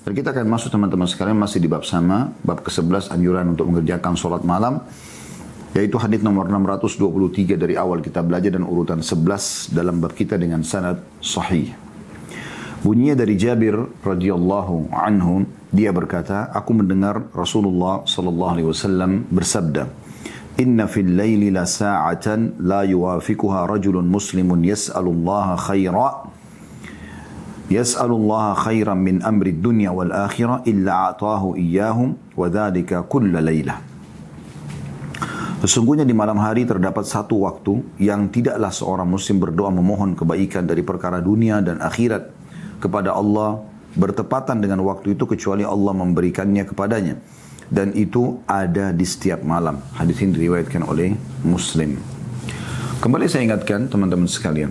Dan kita akan masuk teman-teman sekalian masih di bab sama, bab ke-11 anjuran untuk mengerjakan sholat malam. Yaitu hadis nomor 623 dari awal kita belajar dan urutan 11 dalam bab kita dengan sanad sahih. Bunyinya dari Jabir radhiyallahu anhu, dia berkata, aku mendengar Rasulullah sallallahu alaihi wasallam bersabda, "Inna fil laili la sa'atan la yuwafiquha rajulun muslimun yas'alullaha khairan min amri dunya wal akhirah illa a'tahu iyyahum wa dhalika kulla lailah." Sesungguhnya di malam hari terdapat satu waktu yang tidaklah seorang muslim berdoa memohon kebaikan dari perkara dunia dan akhirat kepada Allah bertepatan dengan waktu itu kecuali Allah memberikannya kepadanya, dan itu ada di setiap malam. Hadis ini diriwayatkan oleh Muslim. Kembali saya ingatkan teman-teman sekalian,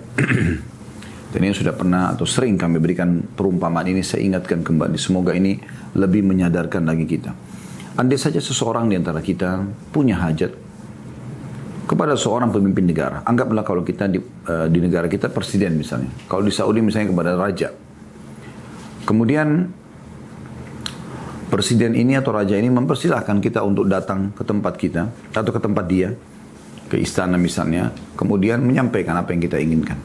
dan ini sudah pernah atau sering kami berikan perumpamaan ini, saya ingatkan kembali, semoga ini lebih menyadarkan lagi kita. Andai saja seseorang di antara kita punya hajat kepada seorang pemimpin negara. Anggaplah kalau kita di negara kita presiden misalnya. Kalau di Saudi misalnya kepada raja. Kemudian presiden ini atau raja ini mempersilahkan kita untuk datang ke tempat kita atau ke tempat dia, ke istana misalnya, kemudian menyampaikan apa yang kita inginkan.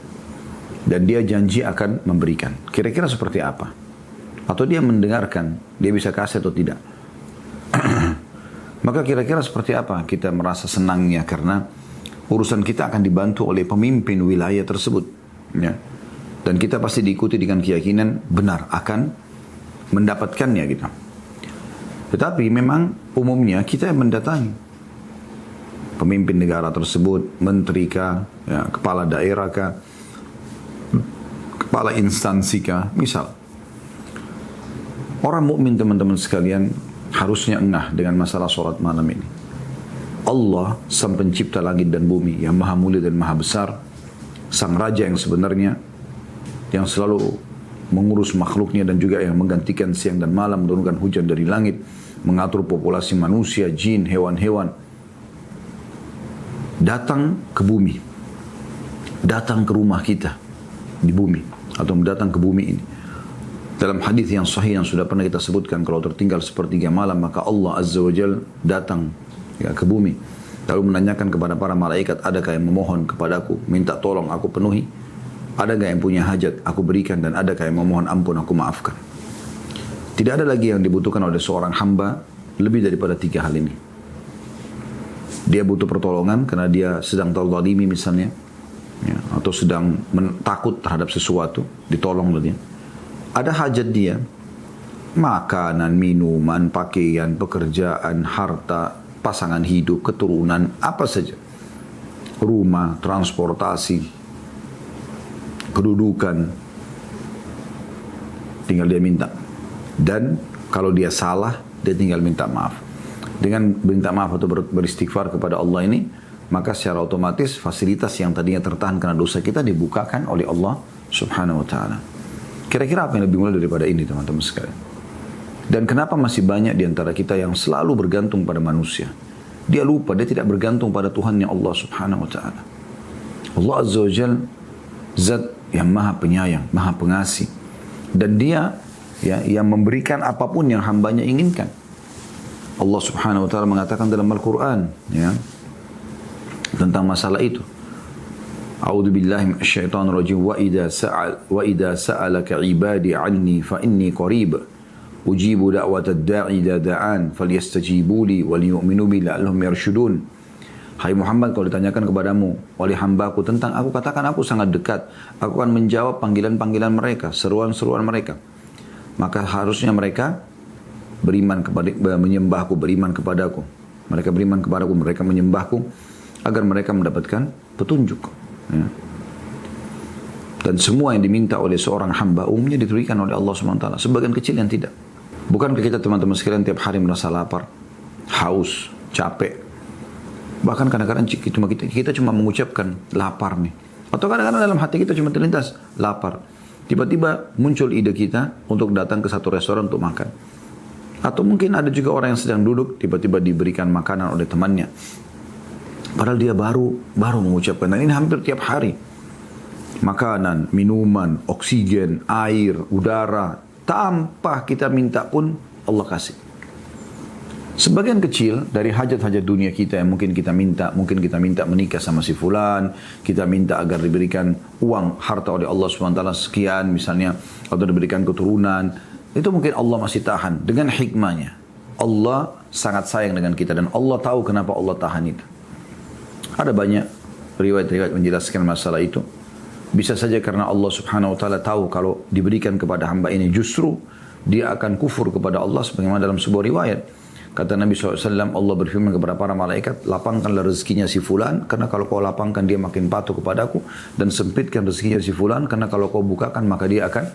Dan dia janji akan memberikan. Kira-kira seperti apa? Atau dia mendengarkan, dia bisa kasih atau tidak? Maka kira-kira seperti apa kita merasa senangnya karena urusan kita akan dibantu oleh pemimpin wilayah tersebut, ya. Dan kita pasti diikuti dengan keyakinan benar akan mendapatkannya gitu. Tetapi memang umumnya kita yang mendatangi pemimpin negara tersebut, menteri kah, ya, kepala daerah kah, kepala instansi kah, misal. Orang mukmin teman-teman sekalian harusnya engah dengan masalah sholat malam ini. Allah, sang pencipta langit dan bumi, yang maha mulia dan maha besar, sang raja yang sebenarnya, yang selalu mengurus makhluknya dan juga yang menggantikan siang dan malam, menurunkan hujan dari langit, mengatur populasi manusia, jin, hewan-hewan, datang ke bumi, datang ke rumah kita di bumi, atau datang ke bumi ini. Dalam hadis yang sahih yang sudah pernah kita sebutkan, kalau tertinggal sepertiga malam, maka Allah Azza wa Jal datang ya, ke bumi. Lalu menanyakan kepada para malaikat, adakah yang memohon kepadaku, minta tolong aku penuhi? Adakah yang punya hajat, aku berikan? Dan adakah yang memohon ampun, aku maafkan? Tidak ada lagi yang dibutuhkan oleh seorang hamba lebih daripada tiga hal ini. Dia butuh pertolongan karena dia sedang terzalimi misalnya, ya, atau sedang takut terhadap sesuatu, ditolong oleh dia. Ada hajat dia, makanan, minuman, pakaian, pekerjaan, harta, pasangan hidup, keturunan, apa saja. Rumah, transportasi, kedudukan, tinggal dia minta. Dan kalau dia salah, dia tinggal minta maaf. Dengan minta maaf atau beristighfar kepada Allah ini, maka secara otomatis fasilitas yang tadinya tertahan karena dosa kita dibukakan oleh Allah Subhanahu wa ta'ala. Kira-kira apa yang lebih mulia daripada ini teman-teman sekalian? Dan kenapa masih banyak di antara kita yang selalu bergantung pada manusia? Dia lupa, dia tidak bergantung pada Tuhannya Allah Subhanahu wa ta'ala. Allah Azza wa Jal zat yang maha penyayang, maha pengasih. Dan dia ya, yang memberikan apapun yang hambanya inginkan. Allah Subhanahu wa ta'ala mengatakan dalam Al-Quran ya, tentang masalah itu. A'udzu billahi minasyaitonir rajim wa idza sa'alaka 'ibadi 'anni fa inni qarib ujibu da'watad da'i idza da'an falyastajibu li wal yu'minu bi la'allahum yarshudun. Hai Muhammad, kalau ditanyakan kepadamu oleh hambaku tentang aku, katakan aku sangat dekat, aku akan menjawab panggilan-panggilan mereka, seruan-seruan mereka. Maka harusnya mereka beriman kepada, menyembahku, beriman kepadaku. Mereka beriman kepadaku, mereka menyembahku agar mereka mendapatkan petunjuk. Ya. Dan semua yang diminta oleh seorang hamba umumnya diberikan oleh Allah SWT. Sebagian kecil yang tidak. Bukankah kita teman-teman sekalian tiap hari merasa lapar, haus, capek? Bahkan kadang-kadang kita cuma mengucapkan lapar nih. Atau kadang-kadang dalam hati kita cuma terlintas lapar. Tiba-tiba muncul ide kita untuk datang ke satu restoran untuk makan. Atau mungkin ada juga orang yang sedang duduk, tiba-tiba diberikan makanan oleh temannya. Padahal dia baru mengucapkan. Dan ini hampir tiap hari. Makanan, minuman, oksigen, air, udara, Tanpa kita minta pun Allah kasih. Sebagian kecil dari hajat-hajat dunia kita yang mungkin kita minta menikah sama si fulan, kita minta agar diberikan uang, harta oleh Allah SWT sekian misalnya, atau diberikan keturunan, itu mungkin Allah masih tahan dengan hikmahnya. Allah sangat sayang dengan kita dan Allah tahu kenapa Allah tahan itu. Ada banyak riwayat-riwayat menjelaskan masalah itu. Bisa saja karena Allah Subhanahu wa taala tahu kalau diberikan kepada hamba ini justru dia akan kufur kepada Allah, sebagaimana dalam sebuah riwayat. Kata Nabi SAW, Allah berfirman kepada para malaikat, lapangkanlah rezekinya si fulan, karena kalau kau lapangkan dia makin patuh kepadaku, dan sempitkan rezekinya si fulan, karena kalau kau bukakan maka dia akan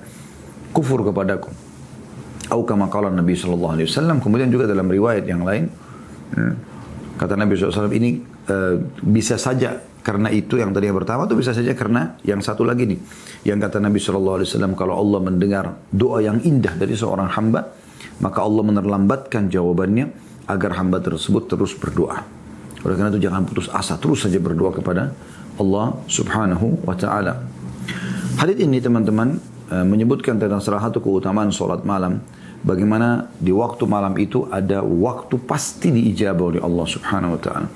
kufur kepadaku. Atau kama qala Nabi SAW, kemudian juga dalam riwayat yang lain, kata Nabi SAW ini bisa saja karena itu yang tadi yang pertama, itu bisa saja karena yang satu lagi nih, yang kata Nabi SAW, kalau Allah mendengar doa yang indah dari seorang hamba, maka Allah menerlambatkan jawabannya agar hamba tersebut terus berdoa. Oleh karena itu jangan putus asa, terus saja berdoa kepada Allah Subhanahu wa taala. Hadits ini teman-teman menyebutkan tentang salah satu keutamaan salat malam, bagaimana di waktu malam itu ada waktu pasti diijabah oleh Allah Subhanahu wa taala.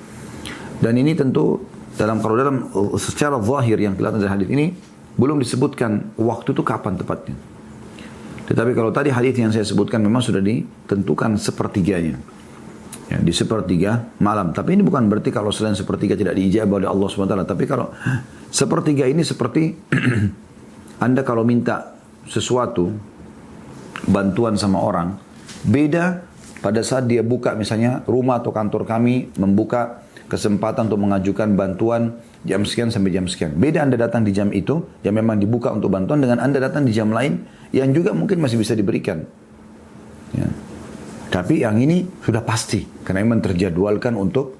Dan ini tentu kalau dalam secara zahir yang kelihatan dari hadits ini belum disebutkan waktu itu kapan tepatnya. Tetapi kalau tadi hadis yang saya sebutkan memang sudah ditentukan sepertiganya. Ya, di sepertiga malam. Tapi ini bukan berarti kalau selain sepertiga tidak diijabah oleh Allah SWT. Tapi kalau sepertiga ini seperti Anda kalau minta sesuatu, bantuan sama orang, beda pada saat dia buka misalnya rumah atau kantor kami membuka kesempatan untuk mengajukan bantuan jam sekian sampai jam sekian. Beda Anda datang di jam itu yang memang dibuka untuk bantuan dengan Anda datang di jam lain yang juga mungkin masih bisa diberikan. Ya. Tapi yang ini sudah pasti karena memang terjadwalkan untuk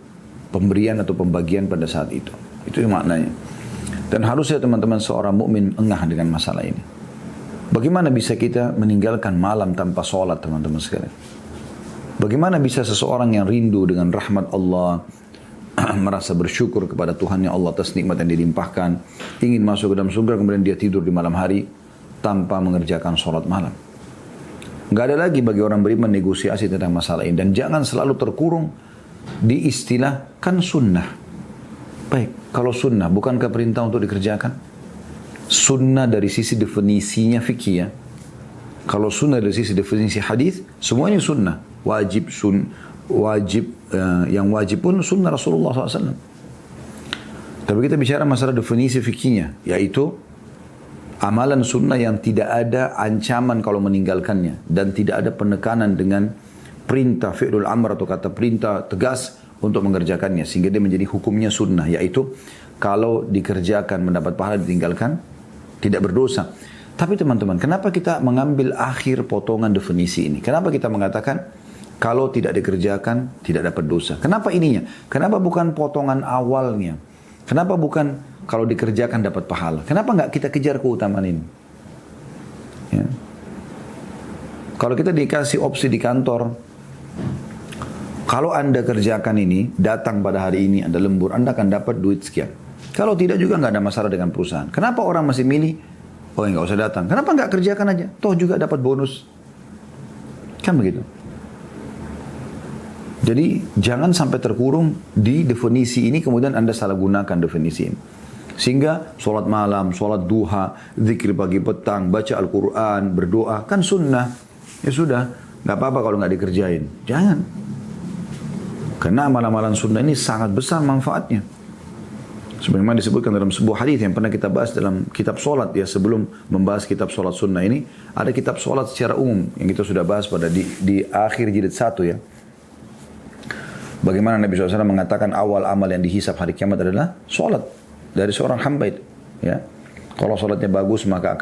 pemberian atau pembagian pada saat itu. Itu maknanya. Dan harusnya teman-teman seorang mukmin engah dengan masalah ini. Bagaimana bisa kita meninggalkan malam tanpa sholat, teman-teman sekalian? Bagaimana bisa seseorang yang rindu dengan rahmat Allah, merasa bersyukur kepada Tuhan yang Allah atas nikmat yang dilimpahkan, ingin masuk ke dalam surga, kemudian dia tidur di malam hari tanpa mengerjakan sholat malam. Nggak ada lagi bagi orang beriman negosiasi tentang masalah ini. Dan jangan selalu terkurung di istilah kan sunnah. Baik, kalau sunnah bukankah perintah untuk dikerjakan? Sunnah dari sisi definisinya fikih ya. Kalau sunnah dari sisi definisi hadis, semuanya sunnah. Wajib, yang wajib pun sunnah Rasulullah SAW. Tapi kita bicara masalah definisi fikihnya, yaitu amalan sunnah yang tidak ada ancaman kalau meninggalkannya. Dan tidak ada penekanan dengan perintah fi'lul amr atau kata perintah tegas untuk mengerjakannya. Sehingga dia menjadi hukumnya sunnah. Yaitu kalau dikerjakan mendapat pahala, ditinggalkan tidak berdosa. Tapi teman-teman, kenapa kita mengambil akhir potongan definisi ini? Kenapa kita mengatakan kalau tidak dikerjakan tidak dapat dosa? Kenapa ininya? Kenapa bukan potongan awalnya? Kenapa bukan kalau dikerjakan dapat pahala? Kenapa nggak kita kejar keutamaan ini? Ya. Kalau kita dikasih opsi di kantor, kalau Anda kerjakan ini, datang pada hari ini, Anda lembur, Anda akan dapat duit sekian. Kalau tidak juga nggak ada masalah dengan perusahaan. Kenapa orang masih milih, oh nggak usah datang? Kenapa nggak kerjakan aja? Toh juga dapat bonus. Kan begitu. Jadi jangan sampai terkurung di definisi ini, kemudian Anda salah gunakan definisi ini. Sehingga sholat malam, sholat duha, zikir pagi petang, baca Al-Quran, berdoa, kan sunnah. Ya sudah, nggak apa-apa kalau nggak dikerjain. Jangan. Karena amalan-amalan sunnah ini sangat besar manfaatnya. Sebagaimana disebutkan dalam sebuah hadis yang pernah kita bahas dalam kitab sholat ya, sebelum membahas kitab sholat sunnah ini, ada kitab sholat secara umum yang kita sudah bahas pada di akhir jilid 1 ya. Bagaimana Nabi SAW mengatakan awal amal yang dihisab hari kiamat adalah sholat dari seorang hamba itu. Ya. Kalau sholatnya bagus maka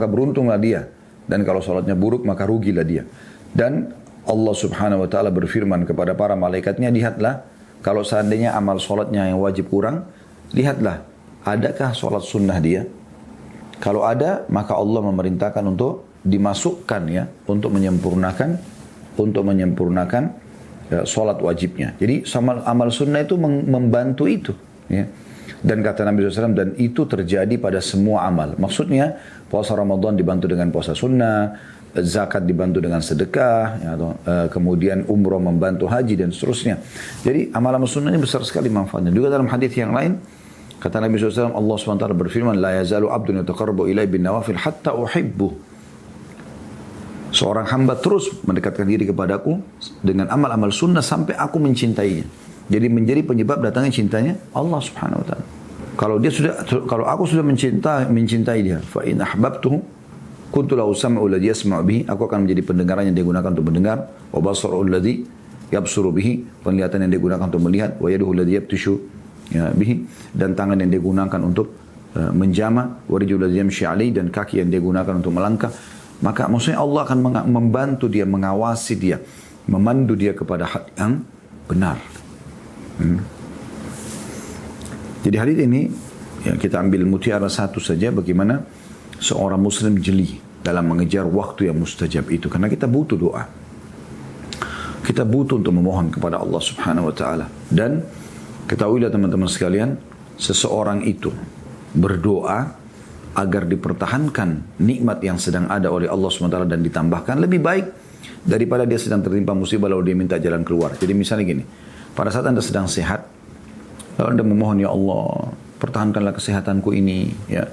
beruntunglah dia. Dan kalau sholatnya buruk maka rugilah dia. Dan Allah Subhanahu Wa Taala berfirman kepada para malaikatnya, lihatlah kalau seandainya amal sholatnya yang wajib kurang, lihatlah adakah sholat sunnah dia. Kalau ada maka Allah memerintahkan untuk dimasukkan ya, untuk menyempurnakan sholat wajibnya. Jadi amal sunnah itu membantu itu. Ya. Dan kata Nabi SAW, dan itu terjadi pada semua amal. Maksudnya puasa Ramadan dibantu dengan puasa sunnah, zakat dibantu dengan sedekah, ya, atau kemudian umroh membantu haji dan seterusnya. Jadi amalan sunnah ini besar sekali manfaatnya. Juga dalam hadis yang lain kata Nabi SAW, Allah SWT berfirman, la yazalu abdun yataqarrabu ilai bin nawafil hatta uhibbu. Seorang hamba terus mendekatkan diri kepadaku dengan amal-amal sunnah sampai aku mencintainya. Jadi menjadi penyebab datangnya cintanya Allah Subhanahu wa taala. Kalau aku sudah mencintai dia, fa in ahbabtuhu kuntu lahu sam'u alladhi yasma'u bihi, aku akan menjadi pendengarannya yang dia gunakan untuk mendengar, wa basaru alladhi yabsuru bihi, penglihatan yang dia gunakan untuk melihat, wa yaduhu alladhi yabtishu bihi, dan tangan yang dia gunakan untuk menjama, wa rijlu alladhi yamshi alaihi, dan kaki yang dia gunakan untuk melangkah. Maka maksudnya Allah akan membantu dia, mengawasi dia, memandu dia kepada hak yang benar. Jadi hadis ini ya, kita ambil mutiara satu saja, bagaimana seorang muslim jeli dalam mengejar waktu yang mustajab itu. Karena kita butuh doa. Kita butuh untuk memohon kepada Allah Subhanahu wa taala. Dan ketahuilah teman-teman sekalian, seseorang itu berdoa agar dipertahankan nikmat yang sedang ada oleh Allah SWT dan ditambahkan lebih baik daripada dia sedang tertimpa musibah lalu dia minta jalan keluar. Jadi misalnya gini, pada saat Anda sedang sehat, lalu Anda memohon, ya Allah, pertahankanlah kesehatanku ini, ya.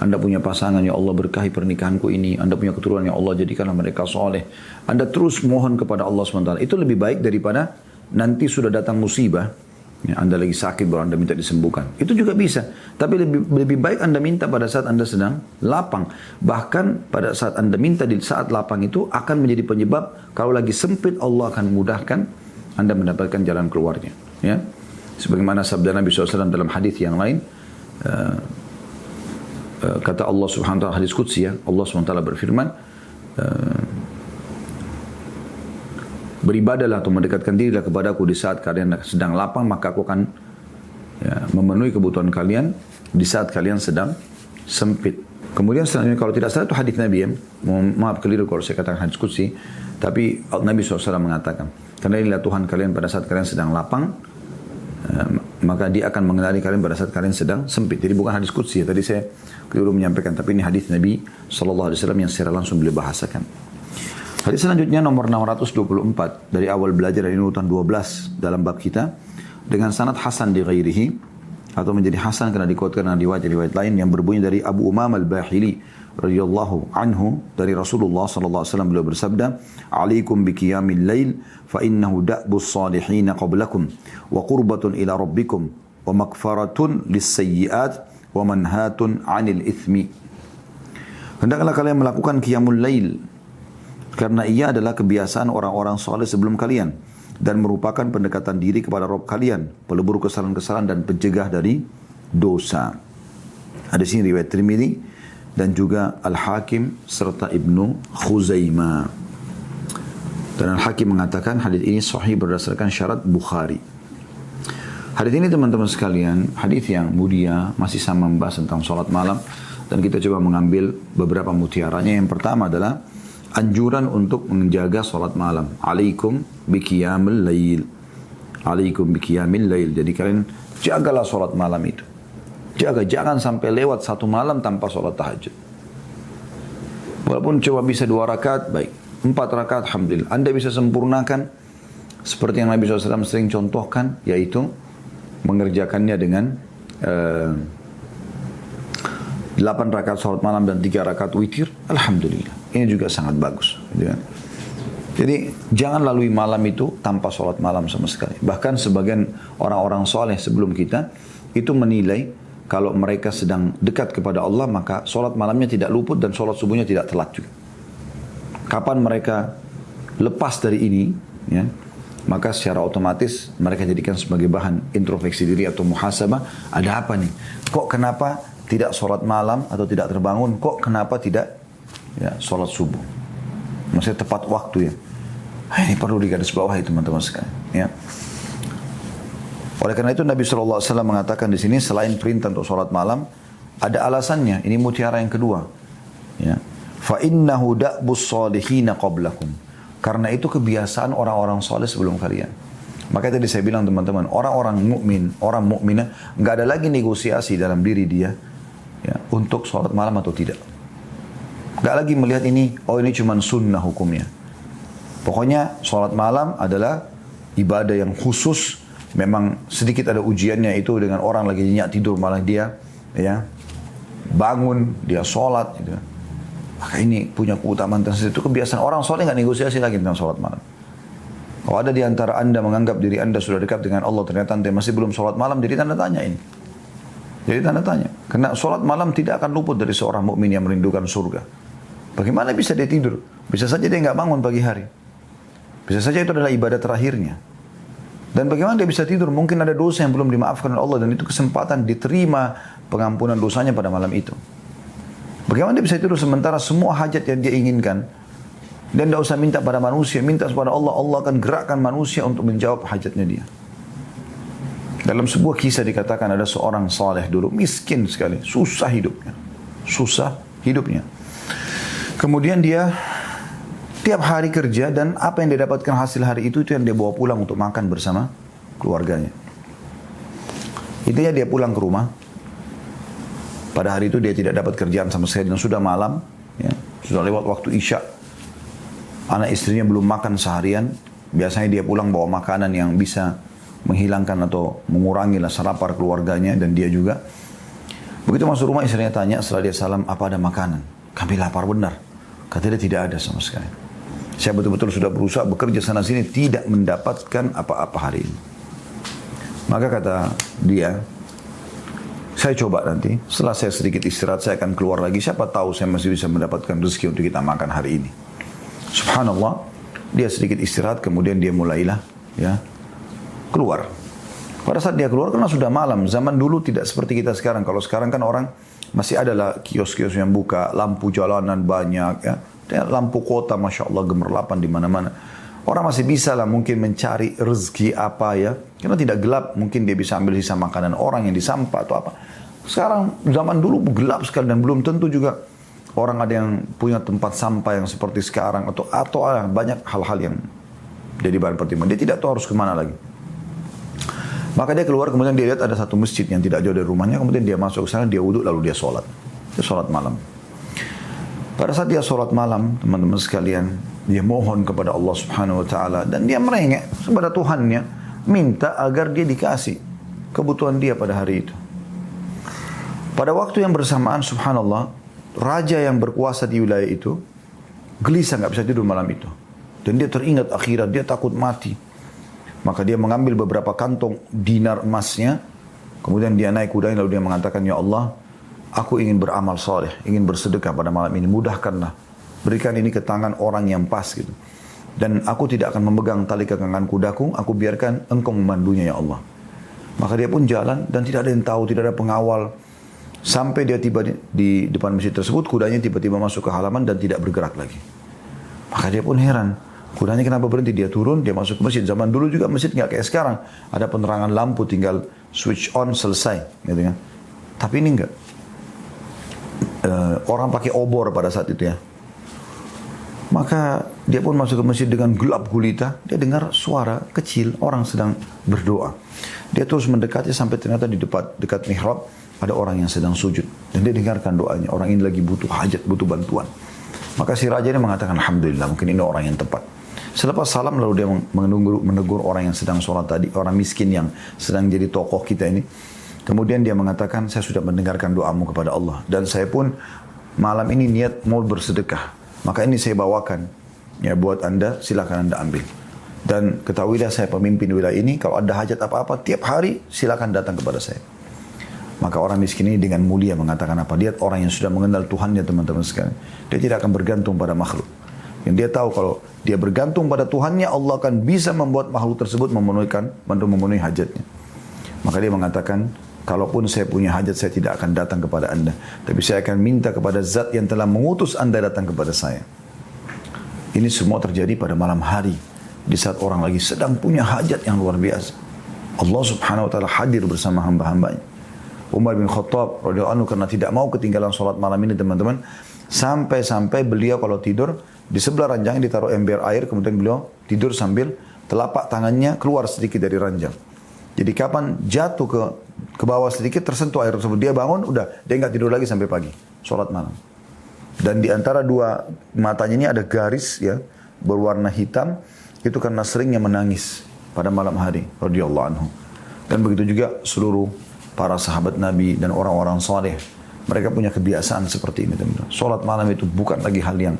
Anda punya pasangan, ya Allah, berkahi pernikahanku ini. Anda punya keturunan, ya Allah, jadikanlah mereka soleh. Anda terus mohon kepada Allah SWT. Itu lebih baik daripada nanti sudah datang musibah, ya, Anda lagi sakit baru Anda minta disembuhkan. Itu juga bisa. Tapi lebih baik Anda minta pada saat Anda sedang lapang. Bahkan pada saat Anda minta di saat lapang itu akan menjadi penyebab kalau lagi sempit Allah akan mudahkan Anda mendapatkan jalan keluarnya. Ya. Sebagaimana sabda Nabi SAW dalam hadis yang lain. Kata Allah Subhanahu wa taala, hadis qudsi, ya, Allah Subhanahu wa taala berfirman, beribadahlah atau mendekatkan dirilah kepadaku di saat kalian sedang lapang, maka aku akan, ya, memenuhi kebutuhan kalian di saat kalian sedang sempit. Kemudian selanjutnya, kalau tidak salah itu hadis Nabi, ya, maaf keliru kalau saya katakan hadis qudsi, tapi Nabi SAW mengatakan, karena inilah Tuhan kalian pada saat kalian sedang lapang, maka dia akan mengenali kalian pada saat kalian sedang sempit. Jadi bukan hadis qudsi, ya, tadi saya keliru menyampaikan, tapi ini hadis Nabi SAW yang secara langsung beliau bahasakan. Hadis selanjutnya nomor 624 dari awal belajar dari urutan 12 dalam bab kita dengan sanad hasan di ghairihi, atau menjadi hasan karena dikuatkan dengan riwayat-riwayat lain yang berbunyi dari Abu Umamah al-Bahili radhiyallahu anhu dari Rasulullah sallallahu alaihi wasallam, beliau bersabda, "Alaikum biqiyamil lail fa innahu da'bus salihin qablakum wa qurbatun ila rabbikum wa maghfaratun lis-sayyi'at wa manhatun 'anil itsmi." Hendaklah kalian melakukan qiyamul lail karena ia adalah kebiasaan orang-orang saleh sebelum kalian dan merupakan pendekatan diri kepada Rabb kalian, pelebur kesalahan-kesalahan dan pencegah dari dosa. Ada sini riwayat Tirmidzi dan juga Al-Hakim serta Ibnu Khuzaimah. Dan Al-Hakim mengatakan hadis ini sahih berdasarkan syarat Bukhari. Hadis ini teman-teman sekalian, hadis yang mulia, masih sama membahas tentang salat malam, dan kita coba mengambil beberapa mutiaranya. Yang pertama adalah anjuran untuk menjaga salat malam. Alaikum biqiyamil lail. Alaikum biqiyamil lail. Jadi kalian jagalah salat malam itu. Jaga, jangan sampai lewat satu malam tanpa salat tahajud. Walaupun coba bisa 2 rakaat, baik. 4 rakaat, alhamdulillah. Anda bisa sempurnakan seperti yang Nabi SAW sering contohkan, yaitu mengerjakannya dengan 8 rakaat salat malam dan 3 rakaat witir, alhamdulillah. Ini juga sangat bagus. Jadi jangan lalui malam itu tanpa salat malam sama sekali. Bahkan sebagian orang-orang soleh sebelum kita itu menilai kalau mereka sedang dekat kepada Allah, maka salat malamnya tidak luput dan salat subuhnya tidak telat juga. Kapan mereka lepas dari ini, ya, maka secara otomatis mereka jadikan sebagai bahan introspeksi diri atau muhasabah. Ada apa nih? Kok kenapa tidak sholat malam atau tidak terbangun? Kok kenapa tidak, ya, sholat subuh? Maksudnya tepat waktu, ya. Ini perlu digarisbawahi teman-teman sekalian, ya. Oleh karena itu Nabi SAW mengatakan di sini selain perintah untuk sholat malam, ada alasannya. Ini mutiara yang kedua, ya. Fa innahu da'bus salihina qablakum. Karena itu kebiasaan orang-orang saleh sebelum kalian. Maka tadi saya bilang teman-teman, orang-orang mukmin, orang mukminah, nggak ada lagi negosiasi dalam diri dia, ya, untuk sholat malam atau tidak. Gak lagi melihat ini, oh ini cuma sunnah hukumnya. Pokoknya sholat malam adalah ibadah yang khusus. Memang sedikit ada ujiannya itu dengan orang lagi nyenyak tidur malah dia ya bangun, dia sholat gitu. Maka ini punya keutamaan tersendiri. Itu kebiasaan orang sholat nggak negosiasi lagi tentang sholat malam. Kalau ada di antara anda menganggap diri anda sudah dekat dengan Allah, ternyata anda masih belum sholat malam, jadi tanda tanya ini. Jadi tanda tanya. Karena sholat malam tidak akan luput dari seorang mukmin yang merindukan surga. Bagaimana bisa dia tidur? Bisa saja dia nggak bangun pagi hari. Bisa saja itu adalah ibadah terakhirnya. Dan bagaimana dia bisa tidur? Mungkin ada dosa yang belum dimaafkan oleh Allah dan itu kesempatan diterima pengampunan dosanya pada malam itu. Bagaimana dia bisa tidur sementara semua hajat yang dia inginkan dan tidak usah minta pada manusia, minta kepada Allah, Allah akan gerakkan manusia untuk menjawab hajatnya dia. Dalam sebuah kisah dikatakan ada seorang saleh dulu, miskin sekali, susah hidupnya. Susah hidupnya. Kemudian dia tiap hari kerja dan apa yang dia dapatkan hasil hari itu yang dia bawa pulang untuk makan bersama keluarganya. Intinya dia pulang ke rumah. Pada hari itu dia tidak dapat kerjaan sama sekali dan sudah malam, ya, sudah lewat waktu Isya. Anak istrinya belum makan seharian. Biasanya dia pulang bawa makanan yang bisa menghilangkan atau mengurangi rasa lapar keluarganya dan dia juga. Begitu masuk rumah istrinya tanya setelah dia salam, apa ada makanan? Kami lapar benar. Katanya tidak ada sama sekali. Saya betul-betul sudah berusaha bekerja sana sini tidak mendapatkan apa-apa hari ini. Maka kata dia, saya coba nanti setelah saya sedikit istirahat saya akan keluar lagi. Siapa tahu saya masih bisa mendapatkan rezeki untuk kita makan hari ini. Subhanallah, dia sedikit istirahat kemudian dia mulailah ya keluar. Pada saat dia keluar karena sudah malam. Zaman dulu tidak seperti kita sekarang. Kalau sekarang kan orang masih ada lah kios-kios yang buka, lampu jalanan banyak ya. Lampu kota Masya Allah gemerlapan di mana-mana. Orang masih bisa lah mungkin mencari rezeki apa ya. Karena tidak gelap, mungkin dia bisa ambil sisa makanan orang yang di sampah atau apa. Sekarang zaman dulu gelap sekali dan belum tentu juga orang ada yang punya tempat sampah yang seperti sekarang atau banyak hal-hal yang jadi bahan pertimbangan. Dia tidak tahu harus kemana lagi. Maka dia keluar kemudian dia lihat ada satu masjid yang tidak jauh dari rumahnya. Kemudian dia masuk ke sana, dia wudhu lalu dia sholat. Dia sholat malam. Pada saat dia sholat malam, teman-teman sekalian, dia mohon kepada Allah Subhanahu Wa Taala dan dia merengek kepada Tuhannya, minta agar dia dikasih kebutuhan dia pada hari itu. Pada waktu yang bersamaan, Subhanallah, raja yang berkuasa di wilayah itu gelisah nggak bisa tidur malam itu, dan dia teringat akhirat, dia takut mati. Maka dia mengambil beberapa kantong dinar emasnya, kemudian dia naik kudanya lalu dia mengatakan, ya Allah, aku ingin beramal saleh, ingin bersedekah pada malam ini, mudahkanlah. Berikan ini ke tangan orang yang pas gitu. Dan aku tidak akan memegang tali kekangan kudaku, aku biarkan engkau memandunya ya Allah. Maka dia pun jalan dan tidak ada yang tahu, tidak ada pengawal. Sampai dia tiba di depan masjid tersebut, kudanya tiba-tiba masuk ke halaman dan tidak bergerak lagi. Maka dia pun heran, kudanya kenapa berhenti? Dia turun, dia masuk ke masjid. Zaman dulu juga masjid nggak kayak sekarang. Ada penerangan lampu, tinggal switch on, selesai. Gitu kan. Tapi ini enggak. Orang pakai obor pada saat itu ya. Maka dia pun masuk ke masjid dengan gelap gulita. Dia dengar suara kecil, orang sedang berdoa. Dia terus mendekati sampai ternyata di dekat mihrab ada orang yang sedang sujud. Dan dia dengarkan doanya. Orang ini lagi butuh hajat, butuh bantuan. Maka si raja ini mengatakan, alhamdulillah, mungkin ini orang yang tepat. Selepas salam lalu dia menegur orang yang sedang sholat tadi, orang miskin yang sedang jadi tokoh kita ini. Kemudian dia mengatakan, saya sudah mendengarkan doamu kepada Allah. Dan saya pun malam ini niat mau bersedekah. Maka ini saya bawakan. Ya buat anda, silakan anda ambil. Dan ketahuilah saya pemimpin wilayah ini, kalau ada hajat apa-apa, tiap hari silakan datang kepada saya. Maka orang miskin ini dengan mulia mengatakan apa? Lihat orang yang sudah mengenal Tuhannya teman-teman sekalian. Dia tidak akan bergantung pada makhluk. Yang dia tahu kalau dia bergantung pada Tuhannya, Allah akan bisa membuat makhluk tersebut memenuhi hajatnya. Maka dia mengatakan, kalaupun saya punya hajat, saya tidak akan datang kepada anda. Tapi saya akan minta kepada zat yang telah mengutus anda datang kepada saya. Ini semua terjadi pada malam hari. Di saat orang lagi sedang punya hajat yang luar biasa. Allah Subhanahu Wa Taala hadir bersama hamba-hambanya. Umar bin Khattab radhiyallahu anhu karena tidak mau ketinggalan sholat malam ini teman-teman. Sampai-sampai beliau kalau tidur, di sebelah ranjangnya ditaruh ember air, kemudian beliau tidur sambil telapak tangannya keluar sedikit dari ranjang. Jadi kapan jatuh ke bawah sedikit tersentuh air tersebut, dia bangun, udah dia nggak tidur lagi sampai pagi, sholat malam. Dan di antara dua matanya ini ada garis ya berwarna hitam, itu karena seringnya menangis pada malam hari radhiyallahu anhu. Dan begitu juga seluruh para sahabat Nabi dan orang-orang saleh. Mereka punya kebiasaan seperti ini, teman-teman. Salat malam itu bukan lagi hal yang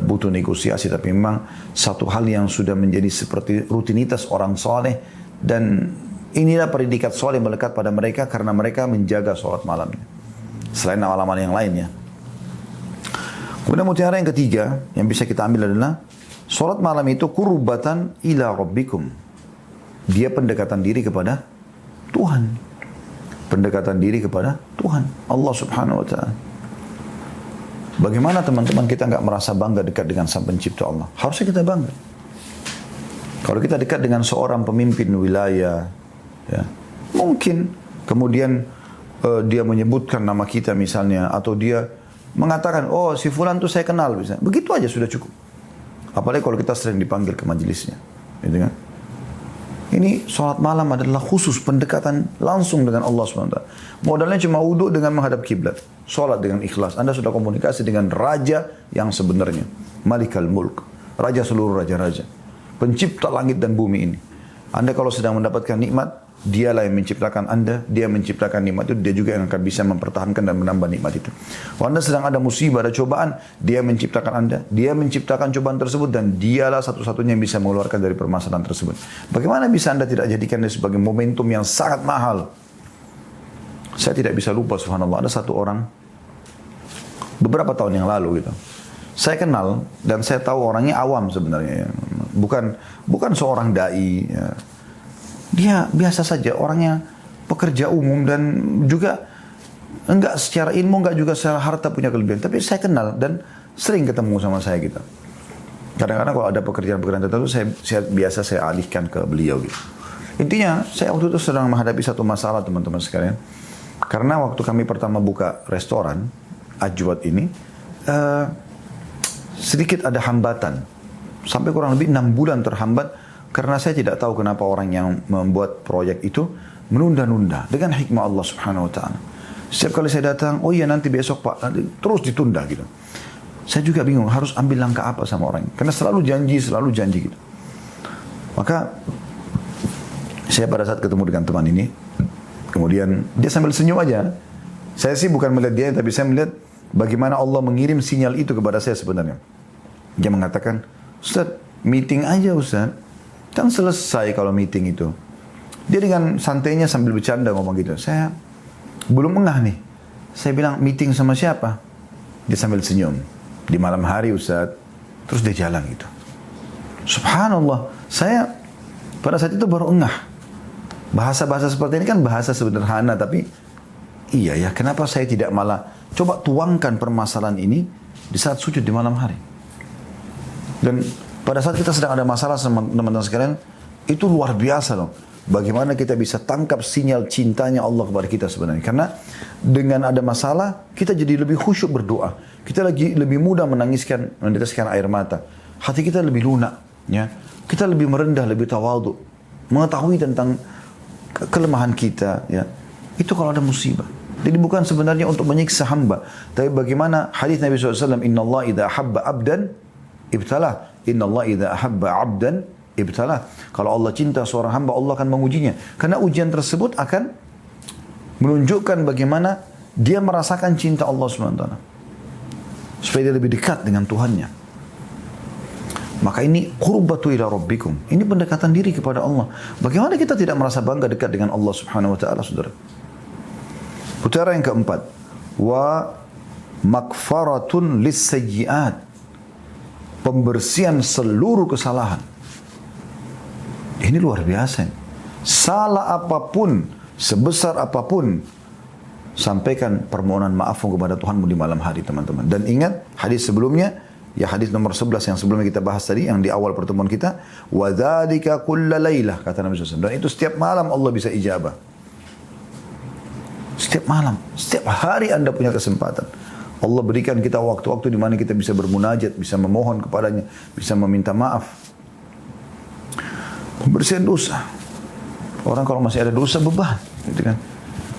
butuh negosiasi, tapi memang satu hal yang sudah menjadi seperti rutinitas orang saleh, dan inilah predikat saleh melekat pada mereka karena mereka menjaga salat malamnya. Selain amalan yang lainnya. Kemudian mutiara yang ketiga yang bisa kita ambil adalah salat malam itu qurbatan ila rabbikum. Dia pendekatan diri kepada Tuhan. Pendekatan diri kepada Tuhan, Allah Subhanahu wa taala. Bagaimana teman-teman kita enggak merasa bangga dekat dengan Sang Pencipta Allah? Harusnya kita bangga. Kalau kita dekat dengan seorang pemimpin wilayah, ya, mungkin kemudian dia menyebutkan nama kita misalnya, atau dia mengatakan, oh si fulan tuh saya kenal, misalnya. Begitu aja sudah cukup. Apalagi kalau kita sering dipanggil ke majelisnya, gitu kan? Ini sholat malam adalah khusus pendekatan langsung dengan Allah SWT. Modalnya cuma wudhu dengan menghadap kiblat, sholat dengan ikhlas. Anda sudah komunikasi dengan raja yang sebenarnya, Malikal Mulk, raja seluruh raja-raja, pencipta langit dan bumi ini. Anda kalau sedang mendapatkan nikmat, dialah yang menciptakan Anda, dia menciptakan nikmat itu, dia juga yang akan bisa mempertahankan dan menambah nikmat itu. Kalau Anda sedang ada musibah, ada cobaan, dia menciptakan Anda, dia menciptakan cobaan tersebut, dan dialah satu-satunya yang bisa mengeluarkan dari permasalahan tersebut. Bagaimana bisa Anda tidak jadikan ini sebagai momentum yang sangat mahal? Saya tidak bisa lupa, subhanallah, ada satu orang beberapa tahun yang lalu gitu. Saya kenal dan saya tahu orangnya awam sebenarnya, ya. Bukan seorang dai, ya. Dia biasa saja, orangnya pekerja umum dan juga enggak secara ilmu, enggak juga secara harta punya kelebihan. Tapi saya kenal dan sering ketemu sama saya gitu. Kadang-kadang kalau ada pekerjaan-pekerjaan tertentu, saya alihkan ke beliau gitu. Intinya, saya waktu itu sedang menghadapi satu masalah, teman-teman sekalian. Karena waktu kami pertama buka restoran, Ajwad ini, sedikit ada hambatan. Sampai kurang lebih 6 bulan terhambat. Karena saya tidak tahu kenapa orang yang membuat proyek itu menunda-nunda dengan hikmah Allah Subhanahu wa taala. Setiap kali saya datang, oh iya nanti besok Pak, nanti terus ditunda gitu. Saya juga bingung harus ambil langkah apa sama orang ini. Karena selalu janji gitu. Maka saya pada saat ketemu dengan teman ini, kemudian dia sambil senyum aja. Saya sih bukan melihat dia, tapi saya melihat bagaimana Allah mengirim sinyal itu kepada saya sebenarnya. Dia mengatakan, Ustaz, meeting aja Ustaz. Kan selesai kalau meeting itu. Dia dengan santainya sambil bercanda ngomong gitu. Saya belum ngeh nih. Saya bilang, meeting sama siapa? Dia sambil senyum. Di malam hari Ustaz. Terus dia jalan gitu. Subhanallah. Saya pada saat itu baru ngeh. Bahasa-bahasa seperti ini kan bahasa sederhana. Tapi iya ya, kenapa saya tidak malah coba tuangkan permasalahan ini di saat sujud di malam hari. Dan pada saat kita sedang ada masalah sama teman-teman sekalian, itu luar biasa loh. Bagaimana kita bisa tangkap sinyal cintanya Allah kepada kita sebenarnya. Karena dengan ada masalah, kita jadi lebih khusyuk berdoa. Kita lagi lebih mudah meneteskan air mata. Hati kita lebih lunak. Ya. Kita lebih merendah, lebih tawadhu. Mengetahui tentang kelemahan kita. Ya. Itu kalau ada musibah. Jadi bukan sebenarnya untuk menyiksa hamba. Tapi bagaimana hadis Nabi SAW, Inna Allah idha ahabba abdan, ibtalah. Inna Allah idha ahabba abdan ibtalah. Kalau Allah cinta seorang hamba, Allah akan mengujinya. Karena ujian tersebut akan menunjukkan bagaimana dia merasakan cinta Allah SWT. Supaya dia lebih dekat dengan Tuhannya. Maka ini qurbatu ila rabbikum. Ini pendekatan diri kepada Allah. Bagaimana kita tidak merasa bangga dekat dengan Allah Subhanahu wa taala, Saudara? Putera yang keempat, wa makfaratun lis-sayyi'at. Pembersihan seluruh kesalahan. Ini luar biasa. Salah apapun, sebesar apapun, sampaikan permohonan maafmu kepada Tuhanmu di malam hari, teman-teman. Dan ingat hadis sebelumnya, ya hadis nomor 11 yang sebelumnya kita bahas tadi, yang di awal pertemuan kita, wa dzalika kulla lailah, kata Nabi SAW. Dan itu setiap malam Allah bisa ijabah. Setiap malam, setiap hari Anda punya kesempatan. Allah berikan kita waktu-waktu di mana kita bisa bermunajat, bisa memohon kepadanya, bisa meminta maaf. Pembersihan dosa. Orang kalau masih ada dosa beban, gitu kan.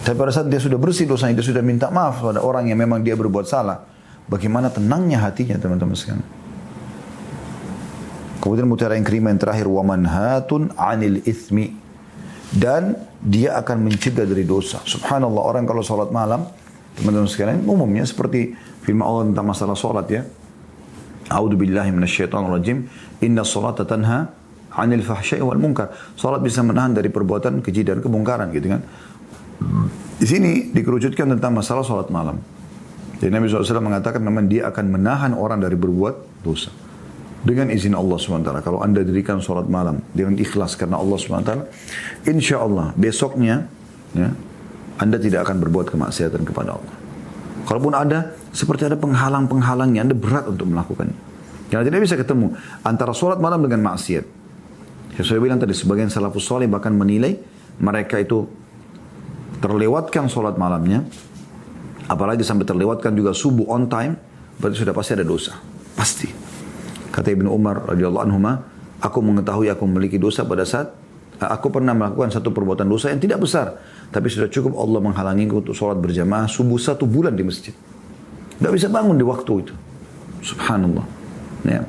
Tapi pada saat dia sudah bersih dosanya, dia sudah minta maaf pada orang yang memang dia berbuat salah, bagaimana tenangnya hatinya teman-teman sekalian. Kemudian mutiara yang kelima yang terakhir, wa manhatun 'anil itsmi, dan dia akan mencegah dari dosa. Subhanallah, orang kalau salat malam, teman-teman sekalian, umumnya seperti firman Allah tentang masalah salat ya. A'udzubillahi minasyaitonirrajim. Inna sholata tanha 'anil fahsya'i wal munkar. Salat bisa menahan dari perbuatan keji dan kemungkaran gitu kan. Di sini dikerucutkan tentang masalah salat malam. Jadi Nabi SAW mengatakan memang dia akan menahan orang dari berbuat dosa. Dengan izin Allah SWT. Kalau anda dirikan sholat malam dengan ikhlas karena Allah SWT, insya Allah besoknya ya, anda tidak akan berbuat kemaksiatan kepada Allah. Kalaupun ada, seperti ada penghalang-penghalangnya, anda berat untuk melakukannya. Karena tidak bisa ketemu antara sholat malam dengan maksiat. Yang saya bilang tadi, sebagian salafus saleh bahkan menilai mereka itu terlewatkan sholat malamnya, apalagi sampai terlewatkan juga subuh on time, berarti sudah pasti ada dosa. Pasti. Kata Ibnu Umar radhiyallahu anhuma, aku mengetahui aku memiliki dosa pada saat aku pernah melakukan satu perbuatan dosa yang tidak besar, tapi sudah cukup Allah menghalangiku untuk sholat berjamaah subuh 1 bulan di masjid. Tidak bisa bangun di waktu itu. Subhanallah. Ya.